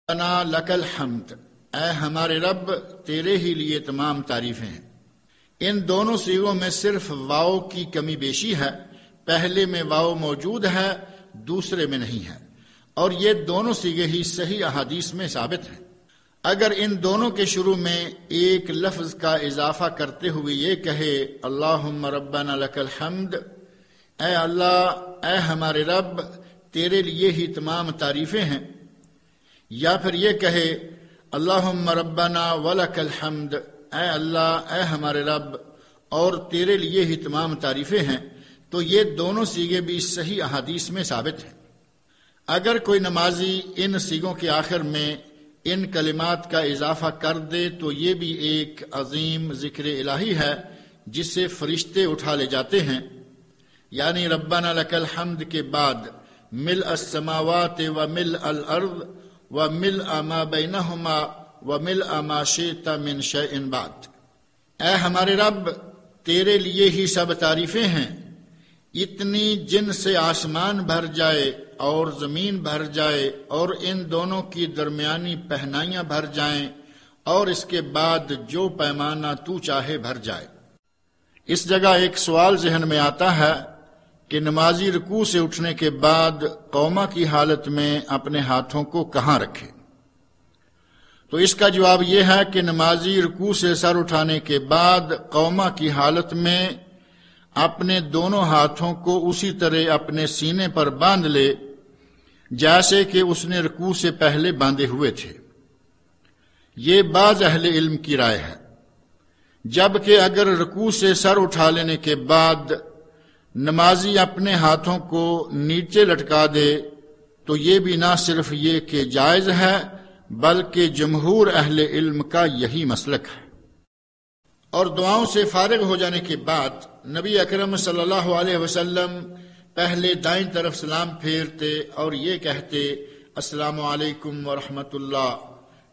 انا لک الحمد، اے ہمارے رب تیرے ہی لیے تمام تعریفیں ہیں۔ ان دونوں صیغوں میں صرف واو کی کمی بیشی ہے، پہلے میں واو موجود ہے، دوسرے میں نہیں ہے، اور یہ دونوں صیغے ہی صحیح احادیث میں ثابت ہیں۔ اگر ان دونوں کے شروع میں ایک لفظ کا اضافہ کرتے ہوئے یہ کہے اللہم ربنا لک الحمد، اے اللہ، اے ہمارے رب تیرے لیے ہی تمام تعریفیں ہیں، یا پھر یہ کہے اللہم ربنا ولک الحمد، اے اللہ، اے ہمارے رب اور تیرے لیے ہی تمام تعریفیں ہیں، تو یہ دونوں صیغے بھی صحیح احادیث میں ثابت ہیں۔ اگر کوئی نمازی ان صیغوں کے آخر میں ان کلمات کا اضافہ کر دے تو یہ بھی ایک عظیم ذکر الہی ہے جسے فرشتے اٹھا لے جاتے ہیں، یعنی ربنا لک الحمد کے بعد ملء السماوات وملء الارض وملء ما بینہما وملء ما شئت من شیء بعد۔ اے ہمارے رب تیرے لیے ہی سب تعریفیں ہیں، اتنی جن سے آسمان بھر جائے اور زمین بھر جائے اور ان دونوں کی درمیانی پہنائیاں بھر جائیں، اور اس کے بعد جو پیمانہ تو چاہے بھر جائے۔ اس جگہ ایک سوال ذہن میں آتا ہے کہ نمازی رکوع سے اٹھنے کے بعد قوما کی حالت میں اپنے ہاتھوں کو کہاں رکھے؟ تو اس کا جواب یہ ہے کہ نمازی رکوع سے سر اٹھانے کے بعد قوما کی حالت میں اپنے دونوں ہاتھوں کو اسی طرح اپنے سینے پر باندھ لے جیسے کہ اس نے رکوع سے پہلے باندھے ہوئے تھے۔ یہ بعض اہل علم کی رائے ہے، جبکہ اگر رکوع سے سر اٹھا لینے کے بعد نمازی اپنے ہاتھوں کو نیچے لٹکا دے تو یہ بھی نہ صرف یہ کہ جائز ہے بلکہ جمہور اہل علم کا یہی مسلک ہے۔ اور دعاؤں سے فارغ ہو جانے کے بعد نبی اکرم صلی اللہ علیہ وسلم پہلے دائیں طرف سلام پھیرتے اور یہ کہتے السلام علیکم ورحمۃ اللہ،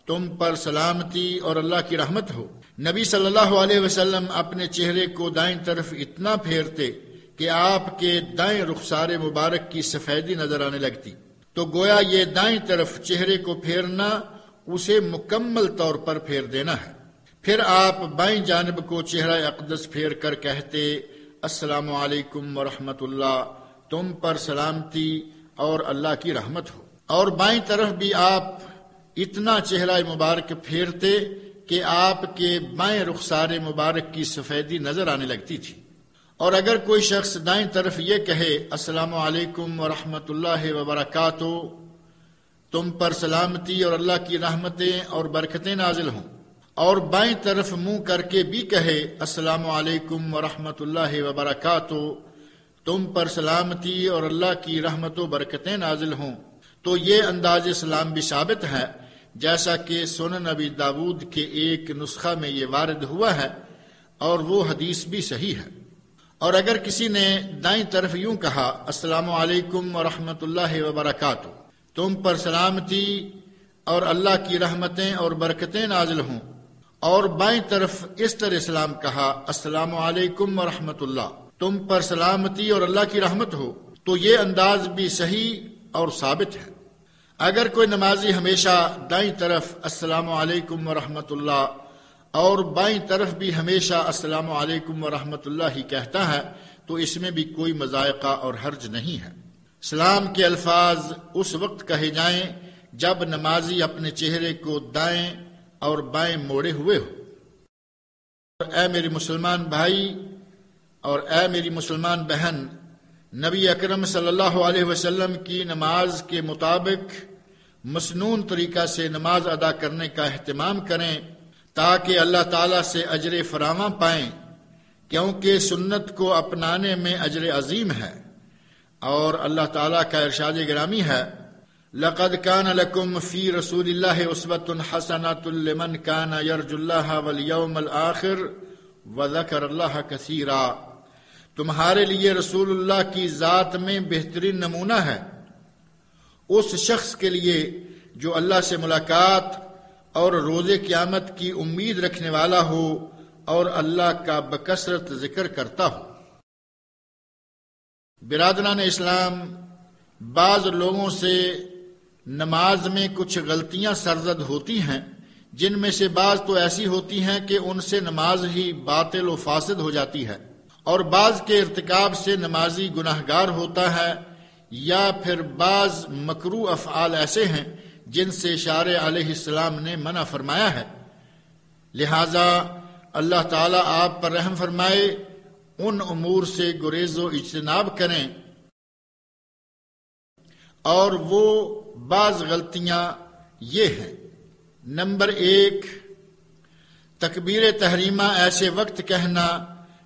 تم پر سلامتی اور اللہ کی رحمت ہو۔ نبی صلی اللہ علیہ وسلم اپنے چہرے کو دائیں طرف اتنا پھیرتے کہ آپ کے دائیں رخسار مبارک کی سفیدی نظر آنے لگتی، تو گویا یہ دائیں طرف چہرے کو پھیرنا اسے مکمل طور پر پھیر دینا ہے۔ پھر آپ بائیں جانب کو چہرہ اقدس پھیر کر کہتے السلام علیکم ورحمۃ اللہ، تم پر سلامتی اور اللہ کی رحمت ہو، اور بائیں طرف بھی آپ اتنا چہرہ مبارک پھیرتے کہ آپ کے بائیں رخسار مبارک کی سفیدی نظر آنے لگتی تھی۔ اور اگر کوئی شخص دائیں طرف یہ کہے السلام علیکم ورحمۃ اللہ وبرکاتہ، تم پر سلامتی اور اللہ کی رحمتیں اور برکتیں نازل ہوں، اور بائیں طرف منہ کر کے بھی کہے السلام علیکم ورحمۃ اللہ وبرکاتہ، تم پر سلامتی اور اللہ کی رحمت و برکتیں نازل ہوں، تو یہ انداز سلام بھی ثابت ہے، جیسا کہ سنن ابی داود کے ایک نسخہ میں یہ وارد ہوا ہے، اور وہ حدیث بھی صحیح ہے۔ اور اگر کسی نے دائیں طرف یوں کہا السلام علیکم ورحمۃ اللہ وبرکاتہ، تم پر سلامتی اور اللہ کی رحمتیں اور برکتیں نازل ہوں، اور بائیں طرف اس طرح سلام کہا السلام علیکم ورحمۃ اللہ، تم پر سلامتی اور اللہ کی رحمت ہو، تو یہ انداز بھی صحیح اور ثابت ہے۔ اگر کوئی نمازی ہمیشہ دائیں طرف السلام علیکم ورحمۃ اللہ اور بائیں طرف بھی ہمیشہ السلام علیکم ورحمۃ اللہ ہی کہتا ہے تو اس میں بھی کوئی مذائقہ اور حرج نہیں ہے۔ سلام کے الفاظ اس وقت کہے جائیں جب نمازی اپنے چہرے کو دائیں اور بائیں موڑے ہوئے ہو۔ اے میری مسلمان بھائی اور اے میری مسلمان بہن، نبی اکرم صلی اللہ علیہ وسلم کی نماز کے مطابق مسنون طریقہ سے نماز ادا کرنے کا اہتمام کریں تاکہ اللہ تعالیٰ سے اجر فراواں پائیں، کیونکہ سنت کو اپنانے میں اجر عظیم ہے، اور اللہ تعالیٰ کا ارشاد گرامی ہے لَقَدْ كَانَ لَكُمْ فِي رَسُولِ اللَّهِ أُسْوَةٌ حَسَنَةٌ لِمَنْ كَانَ يَرْجُو اللَّهَ وَالْيَوْمَ الْآخِرَ وَذَكَرَ اللَّهَ كَثِيرًا۔ تمہارے لیے رسول اللہ کی ذات میں بہترین نمونہ ہے اس شخص کے لیے جو اللہ سے ملاقات اور روز قیامت کی امید رکھنے والا ہو اور اللہ کا بکثرت ذکر کرتا ہو۔ برادران اسلام، بعض لوگوں سے نماز میں کچھ غلطیاں سرزد ہوتی ہیں، جن میں سے بعض تو ایسی ہوتی ہیں کہ ان سے نماز ہی باطل و فاسد ہو جاتی ہے، اور بعض کے ارتکاب سے نمازی گناہگار ہوتا ہے، یا پھر بعض مکروہ افعال ایسے ہیں جن سے شارع علیہ السلام نے منع فرمایا ہے۔ لہذا اللہ تعالیٰ آپ پر رحم فرمائے، ان امور سے گریز و اجتناب کریں۔ اور وہ بعض غلطیاں یہ ہیں: نمبر 1، تکبیر تحریمہ ایسے وقت کہنا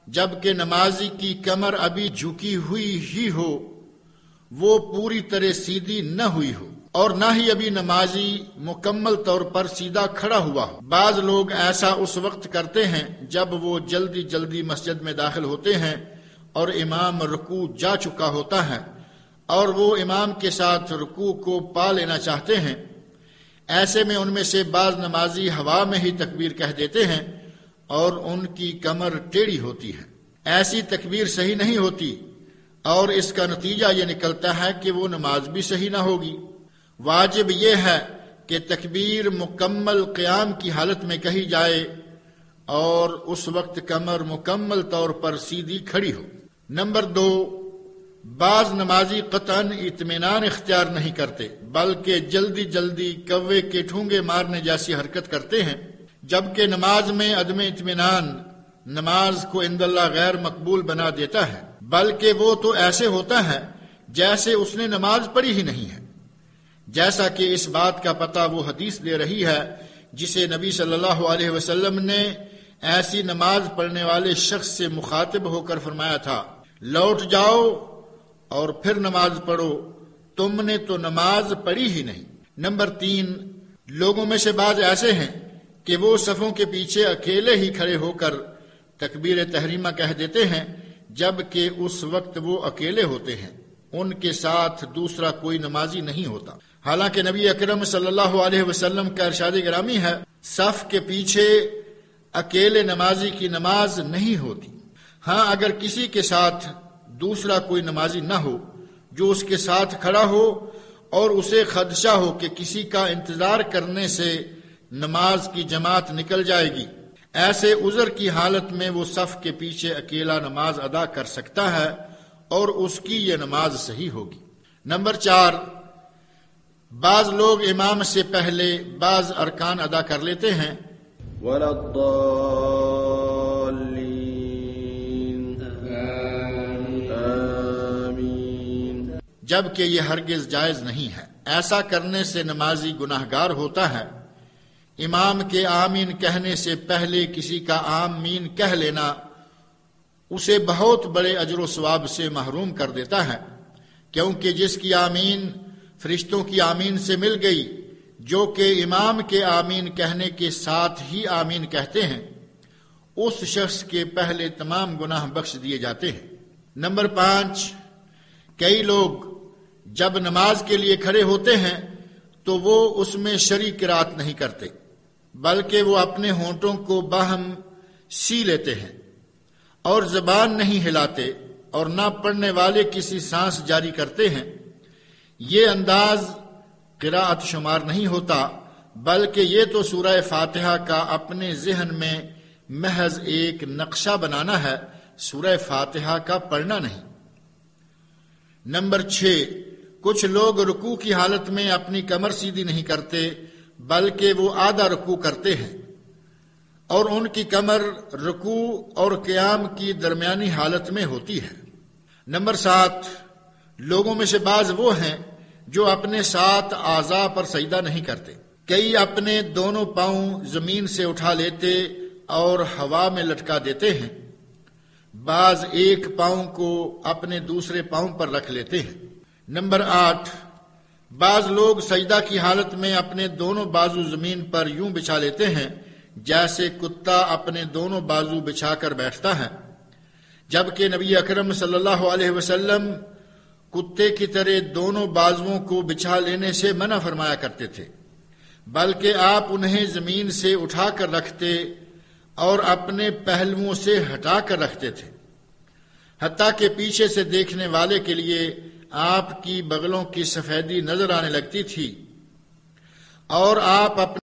جبکہ نمازی کی کمر ابھی جھکی ہوئی ہی ہو، وہ پوری طرح سیدھی نہ ہوئی ہو، اور نہ ہی ابھی نمازی مکمل طور پر سیدھا کھڑا ہوا ہو۔ بعض لوگ ایسا اس وقت کرتے ہیں جب وہ جلدی جلدی مسجد میں داخل ہوتے ہیں اور امام رکوع جا چکا ہوتا ہے، اور وہ امام کے ساتھ رکوع کو پا لینا چاہتے ہیں۔ ایسے میں ان میں سے بعض نمازی ہوا میں ہی تکبیر کہہ دیتے ہیں اور ان کی کمر ٹیڑھی ہوتی ہے۔ ایسی تکبیر صحیح نہیں ہوتی، اور اس کا نتیجہ یہ نکلتا ہے کہ وہ نماز بھی صحیح نہ ہوگی۔ واجب یہ ہے کہ تکبیر مکمل قیام کی حالت میں کہی جائے اور اس وقت کمر مکمل طور پر سیدھی کھڑی ہو۔ نمبر 2، بعض نمازی قطعاً اطمینان اختیار نہیں کرتے، بلکہ جلدی جلدی کوے کے ٹھونگے مارنے جیسی حرکت کرتے ہیں، جبکہ نماز میں عدم اطمینان نماز کو عند اللہ غیر مقبول بنا دیتا ہے، بلکہ وہ تو ایسے ہوتا ہے جیسے اس نے نماز پڑھی ہی نہیں ہے، جیسا کہ اس بات کا پتہ وہ حدیث دے رہی ہے جسے نبی صلی اللہ علیہ وسلم نے ایسی نماز پڑھنے والے شخص سے مخاطب ہو کر فرمایا تھا: لوٹ جاؤ اور پھر نماز پڑھو، تم نے تو نماز پڑھی ہی نہیں۔ نمبر 3، لوگوں میں سے بعض ایسے ہیں کہ وہ صفوں کے پیچھے اکیلے ہی کھڑے ہو کر تکبیر تحریمہ کہہ دیتے ہیں، جبکہ اس وقت وہ اکیلے ہوتے ہیں، ان کے ساتھ دوسرا کوئی نمازی نہیں ہوتا۔ حالانکہ نبی اکرم صلی اللہ علیہ وسلم کا ارشاد گرامی ہے، صف کے پیچھے اکیلے نمازی کی نماز نہیں ہوتی۔ ہاں، اگر کسی کے ساتھ دوسرا کوئی نمازی نہ ہو جو اس کے ساتھ کھڑا ہو اور اسے خدشہ ہو کہ کسی کا انتظار کرنے سے نماز کی جماعت نکل جائے گی، ایسے عذر کی حالت میں وہ صف کے پیچھے اکیلا نماز ادا کر سکتا ہے اور اس کی یہ نماز صحیح ہوگی۔ نمبر 4، بعض لوگ امام سے پہلے بعض ارکان ادا کر لیتے ہیں، وَلَا الضَّالِّينَ آمین، جبکہ یہ ہرگز جائز نہیں ہے۔ ایسا کرنے سے نمازی گناہگار ہوتا ہے۔ امام کے آمین کہنے سے پہلے کسی کا آمین کہہ لینا اسے بہت بڑے اجر و ثواب سے محروم کر دیتا ہے، کیونکہ جس کی آمین فرشتوں کی آمین سے مل گئی، جو کہ امام کے آمین کہنے کے ساتھ ہی آمین کہتے ہیں، اس شخص کے پہلے تمام گناہ بخش دیے جاتے ہیں۔ نمبر 5، کئی لوگ جب نماز کے لیے کھڑے ہوتے ہیں تو وہ اس میں شرعی قرات نہیں کرتے، بلکہ وہ اپنے ہونٹوں کو باہم سی لیتے ہیں اور زبان نہیں ہلاتے اور نہ پڑھنے والے کسی سانس جاری کرتے ہیں۔ یہ انداز قراءت شمار نہیں ہوتا، بلکہ یہ تو سورہ فاتحہ کا اپنے ذہن میں محض ایک نقشہ بنانا ہے، سورہ فاتحہ کا پڑھنا نہیں۔ نمبر 6، کچھ لوگ رکوع کی حالت میں اپنی کمر سیدھی نہیں کرتے، بلکہ وہ آدھا رکوع کرتے ہیں اور ان کی کمر رکوع اور قیام کی درمیانی حالت میں ہوتی ہے۔ نمبر 7، لوگوں میں سے بعض وہ ہیں جو اپنے 7 اعضاء پر سجدہ نہیں کرتے۔ کئی اپنے دونوں پاؤں زمین سے اٹھا لیتے اور ہوا میں لٹکا دیتے ہیں، بعض ایک پاؤں کو اپنے دوسرے پاؤں پر رکھ لیتے ہیں۔ نمبر 8، بعض لوگ سجدہ کی حالت میں اپنے دونوں بازو زمین پر یوں بچھا لیتے ہیں جیسے کتا اپنے دونوں بازو بچھا کر بیٹھتا ہے، جبکہ نبی اکرم صلی اللہ علیہ وسلم کتے کی طرح دونوں بازوؤں کو بچھا لینے سے منع فرمایا کرتے تھے، بلکہ آپ انہیں زمین سے اٹھا کر رکھتے اور اپنے پہلوؤں سے ہٹا کر رکھتے تھے، حتیٰ کہ پیچھے سے دیکھنے والے کے لیے آپ کی بغلوں کی سفیدی نظر آنے لگتی تھی۔ اور آپ اپنے